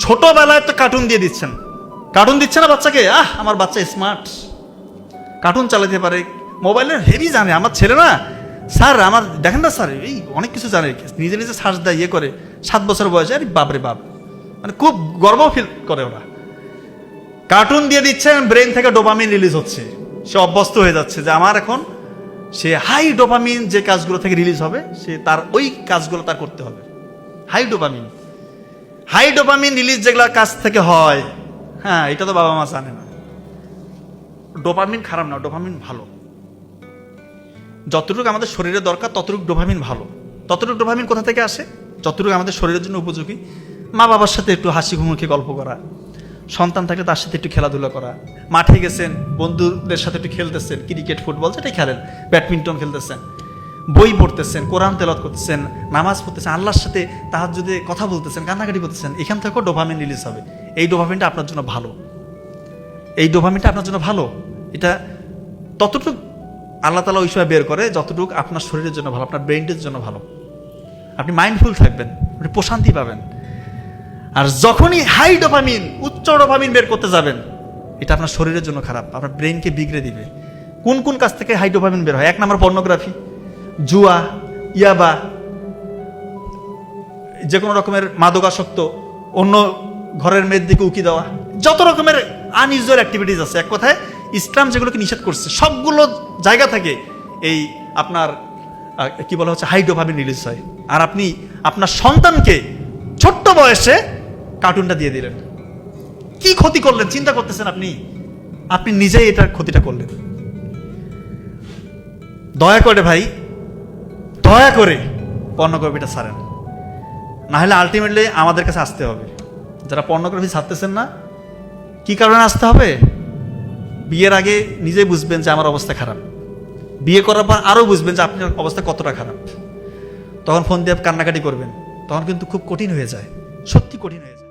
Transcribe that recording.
ছোটবেলায় তো কার্টুন দিয়ে দিচ্ছেন, কার্টুন দিচ্ছে না বাচ্চাকে, আমার বাচ্চা স্মার্ট, কার্টুন চালাতে পারে, মোবাইলের হেভি জানে। আমার ছেলে না স্যার, আমার দেখেন না স্যার, এই অনেক কিছু জানে, নিজে নিজে সার্চ দেয়, ইয়ে করে, 7 বছর বয়সে, আরে বাপরে বাপ, মানে খুব গর্ব ফিল করে ওরা। কার্টুন দিয়ে দিচ্ছেন, ব্রেন থেকে ডোপামিন রিলিজ হচ্ছে, সে অভ্যস্ত হয়ে যাচ্ছে যে আমার এখন সে হাই ডোপামিন যে কাজগুলো থেকে রিলিজ হবে, সে তার ওই কাজগুলো তার করতে হবে। হাই ডোপামিন রিলিজ যেগুলো কাজ থেকে হয়, হ্যাঁ, এটা তো বাবা মা জানে না। ডোপামিন খারাপ না, ডোপামিন ভালো। যতটুকু আমাদের শরীরে দরকার ততটুকু ডোপামিন ভালো। ততটুকু ডোপামিন কোথা থেকে আসে? যতটুকু আমাদের শরীরের জন্য উপযোগী। মা বাবার সাথে একটু হাসি খুমুখে গল্প করা, সন্তান থাকলে তার সাথে একটু খেলাধুলা করা, মাঠে গেছেন বন্ধুদের সাথে একটু খেলতেছেন, ক্রিকেট ফুটবল যেটাই খেলেন, ব্যাডমিন্টন খেলতেছেন, বই পড়তেছেন, কোরআন তেলাওয়াত করতেছেন, নামাজ পড়তেছেন, আল্লাহর সাথে তাহাজ্জুদে কথা বলতেছেন, কান্নাকাটি করতেছেন, এখান থেকেও ডোপামিন রিলিজ হবে। এই ডোপামিনটা আপনার জন্য ভালো, এই ডোপামিনটা আপনার জন্য ভালো। এটা ততটুকু আল্লাহ তাআলা ওই সময় বের করে যতটুকু আপনার শরীরের জন্য ভালো, আপনার ব্রেইনের জন্য ভালো। আপনি মাইন্ডফুল থাকবেন, আপনি প্রশান্তি পাবেন। আর যখনই হাই ডোপামিন, উচ্চ ডোপামিন বের করতে যাবেন, এটা আপনার শরীরের জন্য খারাপ, আপনার ব্রেনকে বিগড়ে দিবে। কোন কোন কাজ থেকে হাই ডোপামিন বের হয়? 1 নম্বর পর্নোগ্রাফি, জুয়া, ইয়াবা, যে কোনো রকমের মাদকাসক্ত, অন্য ঘরের মেয়ের দিকে উকি দেওয়া, যত রকমের আনইউজুয়াল অ্যাক্টিভিটিস আছে। এক কথায় ইসলাম যেগুলোকে নিষেধ করছে সবগুলো জায়গা থেকে এই আপনার কি বলা হচ্ছে হাই ডোপামিন রিলিজ হয়। আর আপনি আপনার সন্তানকে ছোট্ট বয়সে কার্টুনটা দিয়ে দিলেন, কি ক্ষতি করলেন চিন্তা করতেছেন আপনি? আপনি নিজেই এটার ক্ষতিটা করলেন। দয়া করে ভাই, দয়া করে পর্নোগ্রাফিটা ছাড়েন, না হলে আলটিমেটলি আমাদের কাছে আসতে হবে। যারা পর্নোগ্রাফি ছাড়তেছেন না, কি কারণে আসতে হবে? বিয়ের আগে নিজেই বুঝবেন যে আমার অবস্থা খারাপ, বিয়ে করার পর আরও বুঝবেন যে আপনার অবস্থা কতটা খারাপ। তখন ফোন দিয়ে কান্নাকাটি করবেন, তখন কিন্তু খুব কঠিন হয়ে যায়, সত্যি কঠিন হয়ে যায়।